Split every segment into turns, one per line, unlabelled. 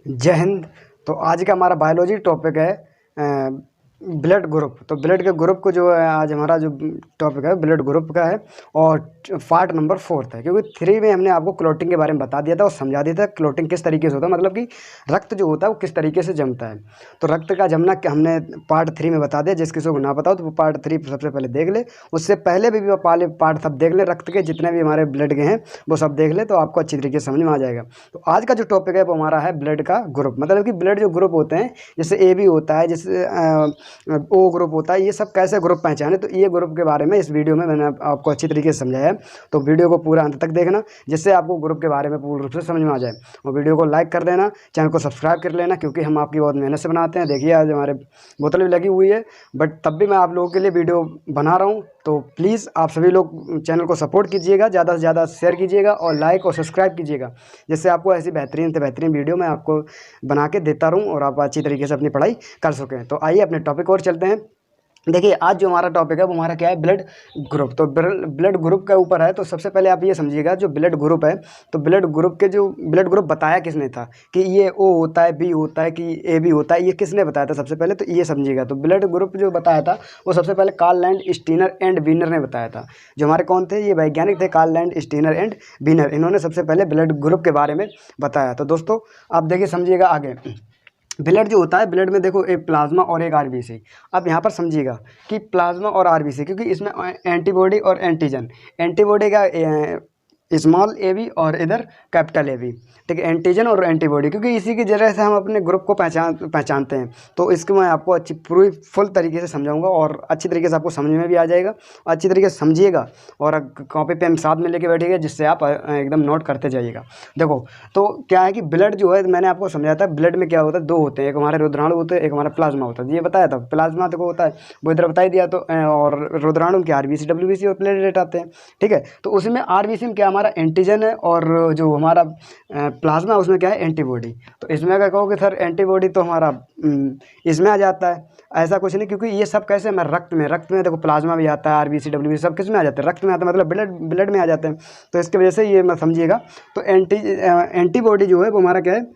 जय हिंद। तो आज का हमारा बायोलॉजी टॉपिक है ब्लड ग्रुप। तो ब्लड के ग्रुप को जो है आज हमारा जो टॉपिक है ब्लड ग्रुप का है और पार्ट नंबर 4 है, क्योंकि 3 में हमने आपको क्लॉटिंग के बारे में बता दिया था और समझा दिया था क्लॉटिंग किस तरीके से होता है, मतलब कि रक्त जो होता है वो किस तरीके से जमता है। तो रक्त का जमना हमने पार्ट 3 में बता दिया। जिस किसी को ना पता हो तो वो पार्ट 3 सबसे पहले देख ले, उससे पहले भी पहले पार्ट सब देख ले, रक्त के जितने भी हमारे ब्लड के हैं वो सब देख ले, तो आपको अच्छी तरीके से समझ में आ जाएगा। तो आज का जो टॉपिक है वो हमारा है ब्लड का ग्रुप, मतलब कि ब्लड जो ग्रुप होते हैं, जैसे ए बी होता है, जैसे ओ ग्रुप होता है, ये सब कैसे ग्रुप पहचाने, तो ये ग्रुप के बारे में इस वीडियो में मैंने आपको अच्छी तरीके से समझाया है। तो वीडियो को पूरा अंत तक देखना, जिससे आपको ग्रुप के बारे में पूर्ण रूप से समझ में आ जाए। और वीडियो को लाइक कर देना, चैनल को सब्सक्राइब कर लेना, क्योंकि हम आपकी बहुत मेहनत से बनाते हैं। देखिए आज हमारे बोतल भी लगी हुई है, बट तब भी मैं आप लोगों के लिए वीडियो बना रहा हूँ। तो प्लीज़ आप सभी लोग चैनल को सपोर्ट कीजिएगा, ज़्यादा से ज़्यादा शेयर कीजिएगा और लाइक और सब्सक्राइब कीजिएगा, जिससे आपको ऐसी बेहतरीन से बेहतरीन वीडियो मैं आपको बना के देता रहूँ और आप अच्छी तरीके से अपनी पढ़ाई कर सकें। तो आइए अपने टॉपिक और चलते हैं। देखिए आज जो हमारा टॉपिक है वो हमारा क्या है, ब्लड ग्रुप। तो ब्लड ग्रुप के ऊपर है। तो सबसे पहले आप ये समझिएगा, जो ब्लड ग्रुप है, तो ब्लड ग्रुप के जो ब्लड ग्रुप बताया किसने था कि ये ओ होता है, बी होता है, कि ए बी होता है, ये किसने बताया था सबसे पहले, तो ये समझिएगा। तो ब्लड ग्रुप जो बताया था वो सबसे पहले Karl Landsteiner and Wiener बताया था। जो हमारे कौन थे, ये वैज्ञानिक थे, Karl Landsteiner and. Wiener सबसे पहले ब्लड ग्रुप के बारे में बताया। तो दोस्तों आप देखिए समझिएगा आगे। ब्लड जो होता है, ब्लड में देखो एक प्लाज्मा और एक आरबीसी। अब यहाँ पर समझिएगा कि प्लाज्मा और आरबीसी, क्योंकि इसमें एंटीबॉडी और एंटीजन, एंटीबॉडी का स्मॉल ए बी और इधर कैपिटल ए बी, ठीक है, एंटीजन और एंटीबॉडी, क्योंकि इसी की जरिए से हम अपने ग्रुप को पहचानते हैं। तो इसको मैं आपको अच्छी पूरी फुल तरीके से समझाऊंगा और अच्छी तरीके से आपको समझ में भी आ जाएगा। अच्छी तरीके से समझिएगा और कॉपी पेन साथ में लेके बैठिएगा, जिससे आप एकदम नोट करते जाइएगा। देखो तो क्या है कि ब्लड जो है, मैंने आपको समझाया था ब्लड में क्या होता है, 2 होते हैं, एक हमारे रुद्राणु होते हैं, एक हमारा प्लाज्मा होता है। ये बताया था, प्लाज्मा देखो होता है वो इधर बता ही दिया। तो और रुद्राणु के आरबीसी डब्ल्यूबीसी और प्लेटलेट आते हैं, ठीक है। तो उसमें आरबीसी में क्या हमारा एंटीजन है और जो हमारा प्लाज्मा उसमें क्या है एंटीबॉडी। तो इसमें अगर कहोगे सर एंटीबॉडी तो हमारा इसमें आ जाता है, ऐसा कुछ नहीं, क्योंकि ये सब कैसे हमारे रक्त में देखो प्लाज्मा भी आता है, आरबीसी डब्ल्यूबीसी सब किस में आ जाते हैं, रक्त में आता है, मतलब ब्लड में आ जाते हैं। तो इसकी वजह से ये मैं समझिएगा। तो एंटीबॉडी जो है वो हमारा क्या है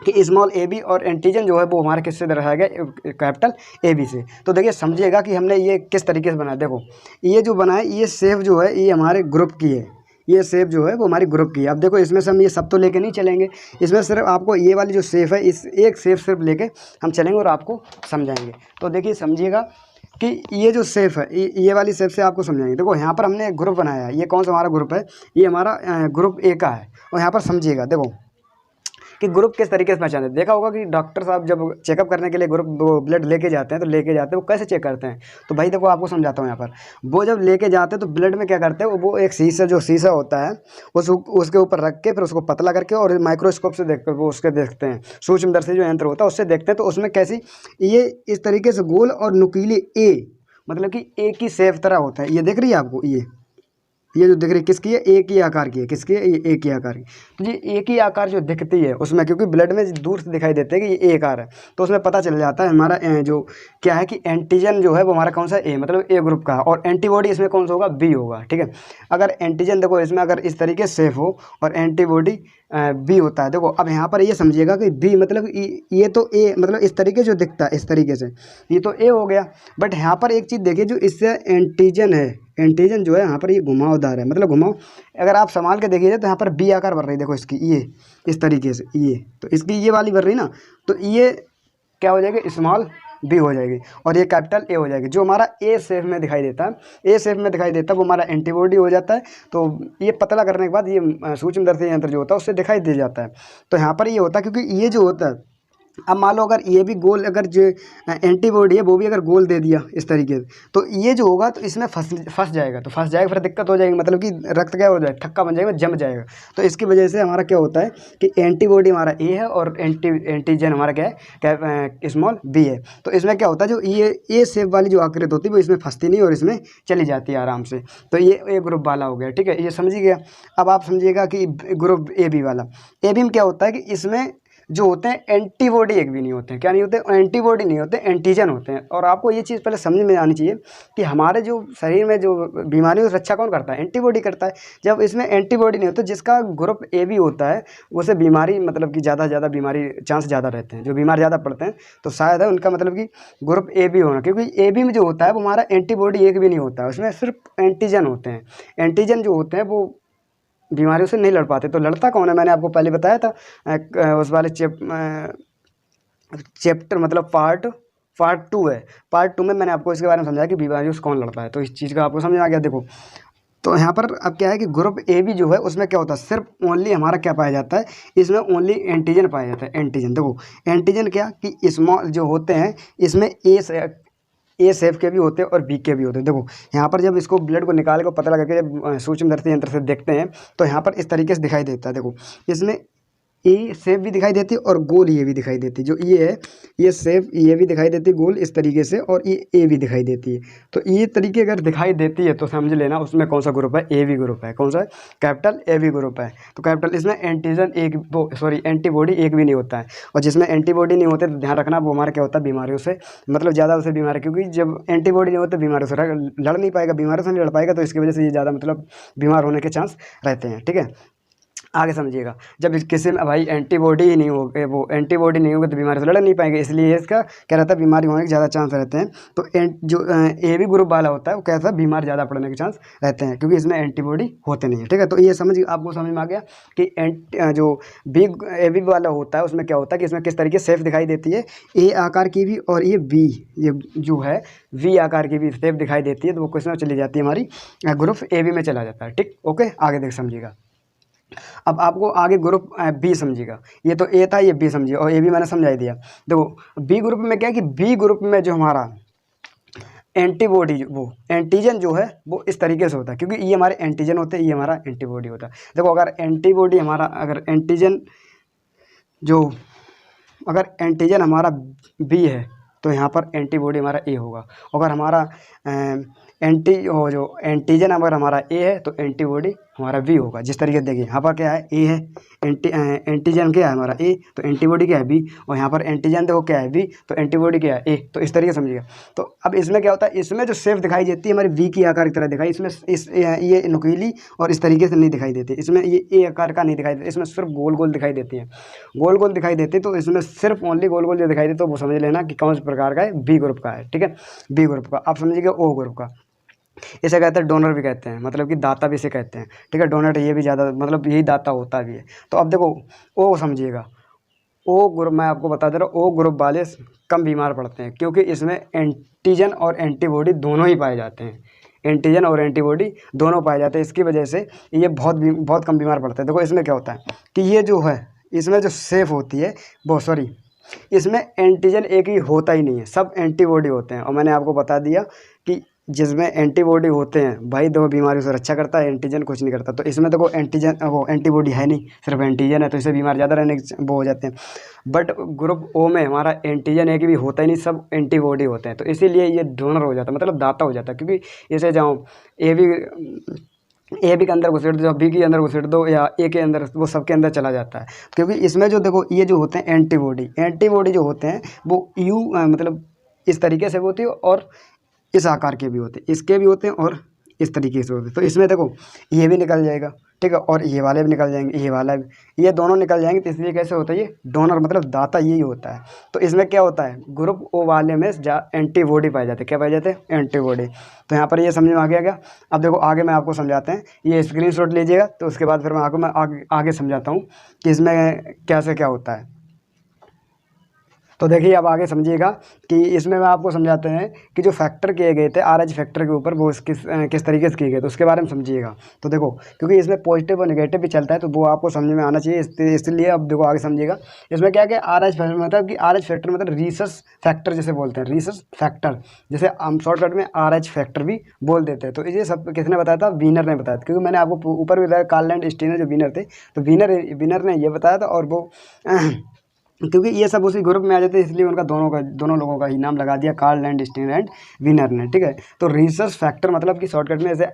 कि स्मॉल ए बी, और एंटीजन जो है वो हमारे किससे दर्शाया गया, कैपिटल ए बी से। तो देखिए समझिएगा कि हमने ये किस तरीके से बनाया। देखो ये जो बनाया, ये शेप जो है ये हमारे ग्रुप की है, ये शेप जो है वो हमारी ग्रुप की है। अब देखो इसमें से हम ये सब तो लेके नहीं चलेंगे, इसमें सिर्फ आपको ये वाली जो शेप है, इस एक शेप सिर्फ लेके हम चलेंगे और आपको समझाएंगे। तो देखिए समझिएगा कि ये जो शेप है, ये वाली शेप से आपको समझाएंगे। देखो यहाँ पर हमने एक ग्रुप बनाया है, ये कौन सा हमारा ग्रुप है, ये हमारा ग्रुप ए का है। और यहाँ पर समझिएगा देखो कि ग्रुप किस तरीके से पहचानते हैं। देखा होगा कि डॉक्टर साहब जब चेकअप करने के लिए ग्रुप ब्लड लेके जाते हैं, तो लेके जाते हैं वो कैसे चेक करते हैं, तो भाई देखो आपको समझाता हूँ। यहाँ पर वो जब लेके जाते हैं तो ब्लड में क्या करते हैं, वो एक शीशा होता है, उसके ऊपर रख के फिर उसको पतला करके और माइक्रोस्कोप से देखते वो उसके देखते हैं, सूक्ष्मदर्शी जो यंत्र होता है उससे देखते हैं। तो उसमें कैसी ये इस तरीके से गोल और नुकीली ए, मतलब कि ए की शेप तरह होता है। ये देख रही है आपको, ये जो दिख रही है किसकी है, एक ही आकार की है, किसकी है, ये एक ही आकार की। तो ये एक ही आकार जो दिखती है उसमें, क्योंकि ब्लड में दूर से दिखाई देते हैं कि ये एक आकार है, तो उसमें पता चल जाता है हमारा जो क्या है कि एंटीजन जो है वो हमारा कौन सा ए, मतलब ए ग्रुप का, और एंटीबॉडी इसमें कौन सा होगा, बी होगा, ठीक है। अगर एंटीजन देखो इसमें अगर इस तरीके से सेफ हो और एंटीबॉडी बी होता है। देखो अब यहाँ पर ये समझिएगा कि बी मतलब ये तो ए, मतलब इस तरीके जो दिखता है इस तरीके से ये तो ए हो गया। बट यहाँ पर एक चीज़ देखिए, जो इससे एंटीजन है, एंटीजन जो है यहाँ पर ये घुमावदार है, मतलब घुमाव अगर आप संभाल के देखिए तो यहाँ पर बी आकार बन रही है, देखो इसकी ये इस तरीके से, ये तो इसकी ये वाली बन रही ना, तो ये क्या हो जाएगी, स्मॉल बी हो जाएगी और ये कैपिटल ए हो जाएगी। जो हमारा ए शेप में दिखाई देता है, ए शेप में दिखाई देता है वो हमारा एंटीबॉडी हो जाता है। तो ये पतला करने के बाद ये सूक्ष्मदर्शी यंत्र जो होता है उससे दिखाई दे जाता है। तो यहाँ पर ये होता है, क्योंकि ये जो होता है, अब मान लो अगर ये भी गोल, अगर जो एंटीबॉडी है वो भी अगर गोल दे दिया इस तरीके से, तो ये जो होगा तो इसमें फंस जाएगा, तो फंस जाएगा फिर दिक्कत हो जाएगी, मतलब कि रक्त क्या हो जाएगा, थक्का बन जाएगा, जम जाएगा। तो इसकी वजह से हमारा क्या होता है कि एंटीबॉडी हमारा ए है और एंटीजन हमारा क्या है, स्मॉल बी है। तो इसमें क्या होता है, जो ये ए शेप वाली जो आकृति होती है वो इसमें फंसती नहीं और इसमें चली जाती है आराम से। तो ये ए ग्रुप वाला हो गया, ठीक है, ये समझिए गया। अब आप समझिएगा कि ग्रुप ए बी वाला, ए बी में क्या होता है कि इसमें जो होते हैं एंटीबॉडी एक भी नहीं होते हैं। क्या नहीं होते? एंटीबॉडी नहीं होते, एंटीजन होते हैं। और आपको ये चीज़ पहले समझ में आनी चाहिए कि हमारे जो शरीर में जो बीमारियों से रक्षा कौन करता है? एंटीबॉडी करता है। जब इसमें एंटीबॉडी नहीं होता, जिसका ग्रुप ए बी होता है, उसे बीमारी मतलब कि ज़्यादा से ज़्यादा बीमारी चांस ज़्यादा रहते हैं, जो बीमार ज़्यादा पड़ते हैं। तो शायद है उनका मतलब कि ग्रुप ए बी होना, क्योंकि ए बी में जो होता है वो हमारा एंटीबॉडी एक भी नहीं होता है, उसमें सिर्फ एंटीजन होते हैं। एंटीजन जो होते हैं वो बीमारियों से नहीं लड़ पाते। तो लड़ता कौन है? मैंने आपको पहले बताया था उस वाले चैप्टर मतलब पार्ट 2 है। पार्ट 2 में मैंने आपको इसके बारे में समझाया कि बीमारियों से कौन लड़ता है। तो इस चीज़ का आपको समझ में आ गया। देखो, तो यहाँ पर अब क्या है कि ग्रुप ए बी जो है उसमें क्या होता है, सिर्फ ओनली हमारा क्या पाया जाता है, इसमें ओनली एंटीजन पाया जाता है। एंटीजन देखो, एंटीजन क्या कि स्मॉल जो होते हैं, इसमें ए शेप के भी होते हैं और बी के भी होते हैं। देखो यहाँ पर जब इसको ब्लड को निकाल कर पता लगा के जब सूक्ष्मदर्शी यंत्र से देखते हैं तो यहाँ पर इस तरीके से दिखाई देता है। देखो इसमें ए शेप भी दिखाई देती है और गोल ये भी दिखाई देती है। जो ये है, ये शेप ये भी दिखाई देती है गोल इस तरीके से, और ये ए भी दिखाई देती है। तो ये तरीके अगर दिखाई देती है तो समझ लेना उसमें कौन सा ग्रुप है, ए बी ग्रुप है। कौन सा है? कैपिटल ए बी ग्रुप है। तो कैपिटल इसमें एंटीजन एक वो सॉरी एंटीबॉडी एक भी नहीं होता है। और जिसमें एंटीबॉडी नहीं होते तो ध्यान रखना वो हमारा क्या होता है, बीमारियों से मतलब ज़्यादा उसे बीमारी, क्योंकि जब एंटीबॉडी नहीं होते बीमारियों से लड़ नहीं पाएगा, बीमारियों से नहीं लड़ पाएगा, तो इसकी वजह से ये ज़्यादा मतलब बीमार होने के चांस रहते हैं। ठीक है, आगे समझिएगा। जब किसी में भाई एंटीबॉडी ही नहीं हो, वो एंटीबॉडी नहीं होगी तो बीमारी से लड़ नहीं पाएंगे, इसलिए इसका क्या रहता है, बीमारी होने के ज़्यादा चांस रहते हैं। तो जो ए बी ग्रुप वाला होता है वो कैसा, बीमार ज़्यादा पड़ने के चांस रहते हैं, क्योंकि इसमें एंटीबॉडी होते नहीं है। ठीक है, तो ये आपको समझ में आ गया कि जो बी ए बी वाला होता है उसमें क्या होता है कि इसमें किस तरीके से शेप दिखाई देती है, ए आकार की भी, और ये बी, ये जो है वी आकार की भी शेप दिखाई देती है। तो वो क्वेश्चन में चली जाती है हमारी, ग्रुप ए बी में चला जाता है। ठीक, ओके, आगे देख समझिएगा। अब आपको आगे ग्रुप बी समझिएगा। ये तो ए था, ये बी समझिए, और ए बी मैंने समझा ही दिया। देखो बी ग्रुप में क्या है कि बी ग्रुप में जो हमारा एंटीबॉडी वो एंटीजन जो है वो इस तरीके से होता है, क्योंकि ये हमारे एंटीजन होते हैं, ये हमारा एंटीबॉडी होता है। देखो अगर एंटीबॉडी हमारा, अगर एंटीजन हमारा बी है तो यहाँ पर एंटीबॉडी हमारा ए होगा। अगर हमारा जो एंटीजन अगर हमारा ए है तो एंटीबॉडी हमारा बी होगा। जिस तरीके से देखिए यहाँ पर क्या है, ए है, एंटीजन क्या है हमारा ए, तो एंटीबॉडी क्या है बी, और यहाँ पर एंटीजन देखो क्या है बी, तो एंटीबॉडी क्या है ए। तो इस तरीके से समझिएगा। तो अब इसमें क्या होता है, इसमें जो शेप दिखाई देती है हमारी वी की आकार की तरह दिखाई, इसमें ये नुकीली और इस तरीके से नहीं दिखाई देती, इसमें ये ए आकार का नहीं दिखाई देता, इसमें सिर्फ गोल गोल दिखाई देती है, गोल गोल दिखाई देती है। तो इसमें सिर्फ ओनली गोल गोल जो दिखाई देती है, तो वो समझ लेना कि कौन से प्रकार का है, बी ग्रुप का है। ठीक है, बी ग्रुप का। आप समझिएगा ओ ग्रुप का, इसे कहते हैं डोनर भी कहते हैं, मतलब कि दाता भी इसे कहते हैं। ठीक है, डोनर ये भी ज़्यादा मतलब यही दाता होता भी है। तो अब देखो ओ समझिएगा, ओ ग्रुप मैं आपको बता दे रहा हूँ, ओ ग्रुप वाले कम बीमार पड़ते हैं, क्योंकि इसमें एंटीजन और एंटीबॉडी दोनों ही पाए जाते हैं, एंटीजन और एंटीबॉडी दोनों पाए जाते हैं। इसकी वजह से ये बहुत कम बीमार पड़ते हैं। देखो इसमें क्या होता है कि ये जो है, इसमें जो सेफ होती है वो इसमें एंटीजन एक ही होता ही नहीं है, सब एंटीबॉडी होते हैं। और मैंने आपको बता दिया कि जिसमें एंटीबॉडी होते हैं भाई देखो बीमारियों से रक्षा करता है, एंटीजन कुछ नहीं करता। तो इसमें देखो वो एंटीबॉडी है नहीं, सिर्फ एंटीजन है, तो इससे बीमार ज़्यादा रहने वो हो जाते हैं। बट ग्रुप ओ में हमारा एंटीजन एक भी होता ही नहीं, सब एंटीबॉडी होते हैं। तो इसीलिए ये डोनर हो जाता है, मतलब दाता हो जाता है। क्योंकि इसे जाओ ए बी के अंदर घुसेड़ दो, बी के अंदर घुसेड़ दो, या ए के अंदर, वो सबके अंदर चला जाता है। क्योंकि इसमें जो देखो ये जो होते हैं एंटीबॉडी जो होते हैं वो मतलब इस तरीके से होती है, और इस आकार के भी होते हैं, इसके भी होते हैं और इस तरीके से होते हैं। तो इसमें देखो ये भी निकल जाएगा, ठीक है, और ये वाले भी निकल जाएंगे, ये वाला भी, ये दोनों निकल जाएंगे। तो इसलिए कैसे होता है, ये डोनर मतलब दाता यही होता है। तो इसमें क्या होता है, ग्रुप ओ वाले में एंटीबॉडी पाए जाते हैं। क्या पाए जाते हैं, एंटीबॉडी। तो यहाँ पर ये समझ में आ गया क्या। अब देखो आगे मैं आपको समझाते हैं, ये स्क्रीनशॉट लीजिएगा, तो उसके बाद फिर मैं आगे समझाता हूँ कि इसमें कैसे क्या होता है। तो देखिए अब आगे समझिएगा कि इसमें मैं आपको समझाते हैं कि जो फैक्टर किए गए थे RH फैक्टर के ऊपर, वो किस तरीके से किए गए, तो उसके बारे में समझिएगा। तो देखो क्योंकि इसमें पॉजिटिव और नेगेटिव भी चलता है, तो वो आपको समझ में आना चाहिए, इसलिए अब देखो आगे समझिएगा। इसमें क्या क्या RH फैक्टर मतलब कि RH फैक्टर मतलब रिसर्च फैक्टर जिसे बोलते हैं, रिसर्च फैक्टर, जैसे हम शॉर्टकट में RH फैक्टर भी बोल देते हैं। तो ये सब किसने बताया था, वीनर ने बताया था, क्योंकि मैंने आपको ऊपर भी बताया कार्ल एंड स्टीनर जो वीनर थे, तो वीनर ने ये बताया था। और वो क्योंकि ये सब उसी ग्रुप में आ जाते हैं, इसलिए उनका दोनों लोगों का ही नाम लगा दिया Karl and Stein and Wiener ने, ठीक है। तो रिसर्च फैक्टर मतलब कि शॉर्टकट में ऐसे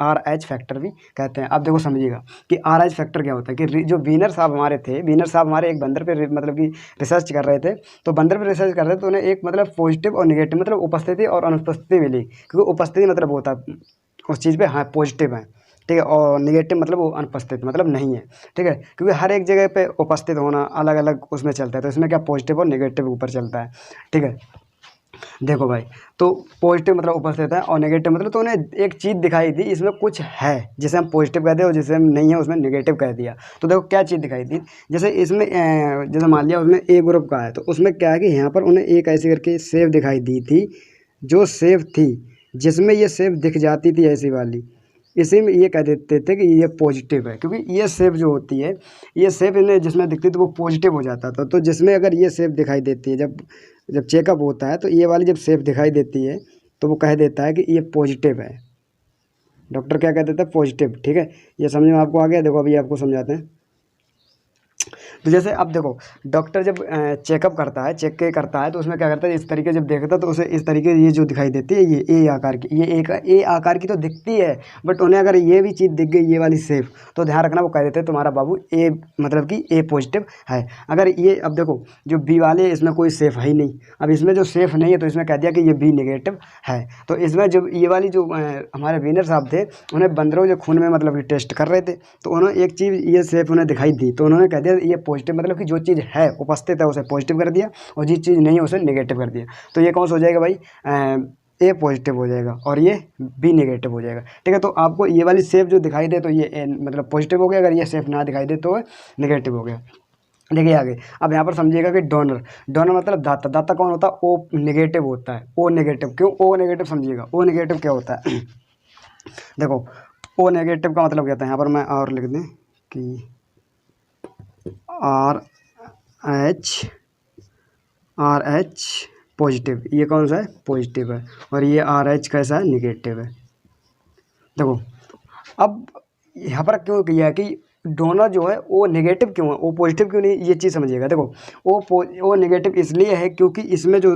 RH फैक्टर भी कहते हैं। अब देखो समझिएगा कि RH फैक्टर क्या होता है कि जो विनर साहब हमारे थे, विनर साहब हमारे एक बंदर पे मतलब कि रिसर्च कर रहे थे। तो बंदर पे रिसर्च कर रहे थे तो उन्हें एक मतलब पॉजिटिव और निगेटिव मतलब उपस्थिति और अनुपस्थिति मिली, क्योंकि उपस्थिति मतलब होता है उस चीज़ पे हाँ पॉजिटिव है, ठीक है, और निगेटिव मतलब वो अनुपस्थित मतलब नहीं है, ठीक है, क्योंकि हर एक जगह पे उपस्थित होना अलग अलग उसमें चलता है। तो इसमें क्या पॉजिटिव और निगेटिव ऊपर चलता है, ठीक है। देखो भाई, तो पॉजिटिव मतलब उपस्थित है और नेगेटिव मतलब तो उन्हें एक चीज़ दिखाई दी इसमें कुछ है, जिसे हम पॉजिटिव कहते हैं और जिसे हम नहीं है उसमें नेगेटिव कह दिया। तो देखो क्या चीज़ दिखाई दी, जैसे इसमें जैसे मान लिया उसमें ए ग्रुप का है, तो उसमें क्या है कि यहाँ पर उन्हें एक ऐसी करके सेव दिखाई दी थी, जो सेव थी जिसमें ये सेव दिख जाती थी ऐसी वाली, इसी में ये कह देते थे कि ये पॉजिटिव है, क्योंकि ये सेव जो होती है, ये सेव इन्हें जिसमें दिखती है तो वो पॉजिटिव हो जाता था। तो जिसमें अगर ये सेव दिखाई देती है, जब जब चेकअप होता है तो ये वाली जब सेव दिखाई देती है तो वो कह देता है कि ये पॉजिटिव है। डॉक्टर क्या कह देता है, पॉजिटिव, ठीक है। ये समझ में आपको आ गया। देखो अभी आपको समझाते हैं। तो जैसे अब देखो, डॉक्टर जब चेकअप करता है, चेक के करता है, तो उसमें क्या करता है, इस तरीके जब देखता है तो उसे इस तरीके ये जो दिखाई देती है, ये ए आकार की, ये एक ए आकार की तो दिखती है, बट उन्हें अगर ये भी चीज़ दिख गई ये वाली सेफ, तो ध्यान रखना वो कह देते हैं तुम्हारा बाबू ए मतलब कि ए पॉजिटिव है। अगर ये अब देखो जो बी वाले इसमें कोई सेफ है ही नहीं, अब इसमें जो सेफ नहीं है तो इसमें कह दिया कि ये बी नेगेटिव है। तो इसमें जब ये वाली जो हमारे विनर साहब थे, उन्हें बंदरों जो खून में मतलब कि टेस्ट कर रहे थे, तो उन्होंने एक चीज़ ये सेफ उन्हें दिखाई दी, तो उन्होंने कह दिया ये पॉजिटिव मतलब कि जो चीज़ है उपस्थित है उसे पॉजिटिव कर दिया, और जिस चीज़ नहीं है उसे नेगेटिव कर दिया। तो ये कौन सा हो जाएगा भाई, ए पॉजिटिव हो जाएगा और ये बी नेगेटिव हो जाएगा, ठीक है। तो आपको ये वाली सेफ जो दिखाई दे तो ये मतलब पॉजिटिव हो गया, अगर ये सेफ ना दिखाई दे तो नेगेटिव हो गया। देखिए आगे, अब यहाँ पर समझिएगा कि डोनर, डोनर मतलब दाता, दाता कौन होता है, ओ नेगेटिव होता है, ओ नेगेटिव। क्यों ओ नेगेटिव, समझिएगा ओ नेगेटिव क्या होता है। देखो ओ नेगेटिव का मतलब क्या होता है, यहाँ पर मैं और लिख दें कि आर एच पॉजिटिव, ये कौन सा है, पॉजिटिव है, और ये RH कैसा है, निगेटिव है। देखो अब यहाँ पर क्यों किया है कि डोनर जो है वो नेगेटिव क्यों है, वो पॉजिटिव क्यों नहीं, ये चीज़ समझिएगा। देखो वो नेगेटिव इसलिए है क्योंकि इसमें जो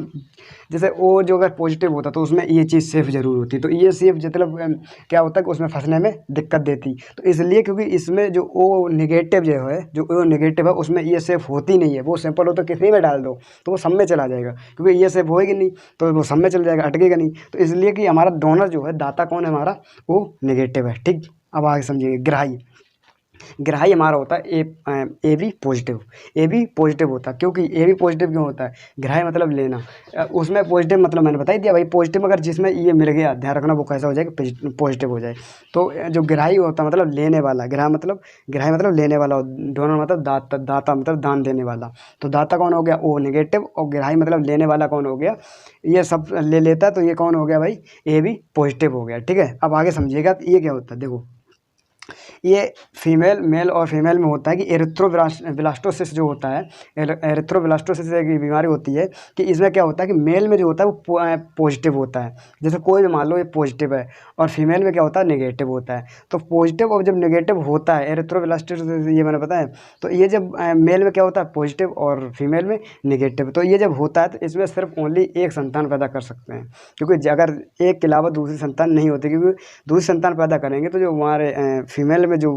जैसे वो जो अगर पॉजिटिव होता तो उसमें ये चीज़ सेफ जरूर होती, तो ये सेफ मतलब क्या होता है कि उसमें फंसने में दिक्कत देती। तो इसलिए क्योंकि इसमें जो ओ नेगेटिव जो है, जो ओ नेगेटिव है उसमें ये सेफ होती नहीं है, वो सिंपल हो तो किसी में डाल दो तो वो सब में चला जाएगा, क्योंकि ये सेफ होएगी नहीं तो वो सब में चल जाएगा, अटकेगा नहीं। तो इसलिए कि हमारा डोनर जो है, दाता कौन है हमारा, वो नेगेटिव है, ठीक। अब आगे समझिए, ग्राही, ग्राही हमारा होता है A B positive, A B positive होता है। क्योंकि ए बी पॉजिटिव क्यों होता है, ग्राही मतलब लेना, उसमें पॉजिटिव मतलब मैंने बता ही दिया भाई, पॉजिटिव अगर जिसमें ये मिल गया, ध्यान रखना वो कैसा हो जाएगा, पॉजिटिव हो जाए। तो जो ग्राही होता है मतलब लेने वाला, ग्राही मतलब लेने वाला, डोनर मतलब दाता, दाता मतलब दान देने वाला। तो दाता कौन हो गया, ओ नेगेटिव, और ग्राही मतलब लेने वाला कौन हो गया, ये सब ले लेता है, तो ये कौन हो गया भाई, ए बी पॉजिटिव हो गया, ठीक है। अब आगे समझिएगा ये क्या होता है। देखो ये फीमेल, मेल और फीमेल में होता है कि एरिथ्रोब्लास्टोसिस जो होता है, एरिथ्रोब्लास्टोसिस एक बीमारी होती है कि इसमें क्या होता है कि मेल में जो होता है वो पॉजिटिव होता है, जैसे कोई भी मान लो ये पॉजिटिव है, और फीमेल में क्या होता है, नेगेटिव होता है। तो पॉजिटिव और जब नेगेटिव होता है एरिथ्रोब्लास्टोसिस, ये मैंने बताया, तो ये जब मेल में क्या होता है पॉजिटिव और फीमेल में नेगेटिव, तो ये जब होता है तो इसमें सिर्फ ओनली एक संतान पैदा कर सकते हैं, क्योंकि अगर एक के अलावा दूसरी संतान नहीं होती, क्योंकि दूसरी संतान पैदा करेंगे तो जो हमारे फीमेल में जो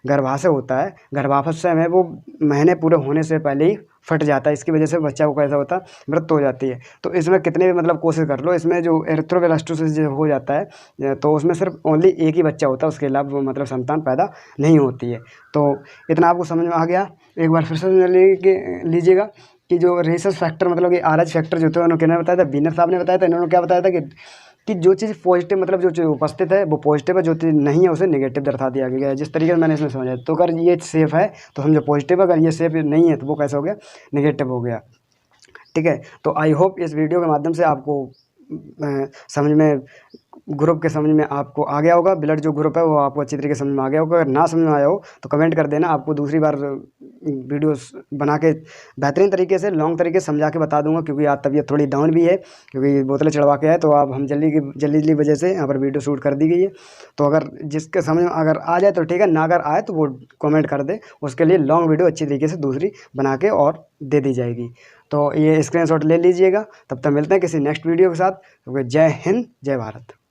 गर्भाशय होता है, गर्भाशय में वो महीने पूरे होने से पहले ही फट जाता है, इसकी वजह से बच्चा को कैसा होता है, मृत्यु हो जाती है। तो इसमें कितने भी मतलब कोशिश कर लो, इसमें जो एरिथ्रोब्लास्टोसिस जो हो जाता है तो उसमें सिर्फ ओनली एक ही बच्चा होता है, उसके अलावा वो मतलब संतान पैदा नहीं होती है। तो इतना आपको समझ में आ गया। एक बार फिर से लीजिएगा कि जो रेसस फैक्टर मतलब कि RH फैक्टर जो थे, उन्होंने बताया था, विनर साहब ने बताया था, इन्होंने क्या बताया था कि जो चीज़ पॉजिटिव मतलब जो चीज़ उपस्थित है वो पॉजिटिव है, जो चीज़ नहीं है उसे नेगेटिव दर्शा दिया गया है, जिस तरीके से मैंने इसमें समझा। तो अगर ये सेफ है तो समझो पॉजिटिव, अगर ये सेफ नहीं है तो वो कैसा हो गया, नेगेटिव हो गया, ठीक है। तो आई होप इस वीडियो के माध्यम से आपको समझ में, ग्रुप के समझ में आपको आ गया होगा, ब्लड जो ग्रुप है वो आपको अच्छी तरीके से समझ में आ गया होगा। अगर ना समझ में आया हो तो कमेंट कर देना, आपको दूसरी बार वीडियोस बना के बेहतरीन तरीके से लॉन्ग तरीके से समझा के बता दूंगा, क्योंकि आज तबीयत थोड़ी डाउन भी है, क्योंकि बोतलें चढ़वा के आए, तो अब हम जल्दी वजह से यहाँ पर वीडियो शूट कर दी गई है। तो अगर जिसके समझ में अगर आ जाए तो ठीक है, ना अगर आए तो वो कमेंट कर दे, उसके लिए लॉन्ग वीडियो अच्छी तरीके से दूसरी बना के और दे दी जाएगी। तो ये स्क्रीनशॉट ले लीजिएगा। तब तक मिलते हैं किसी नेक्स्ट वीडियो के साथ। जय हिंद, जय भारत।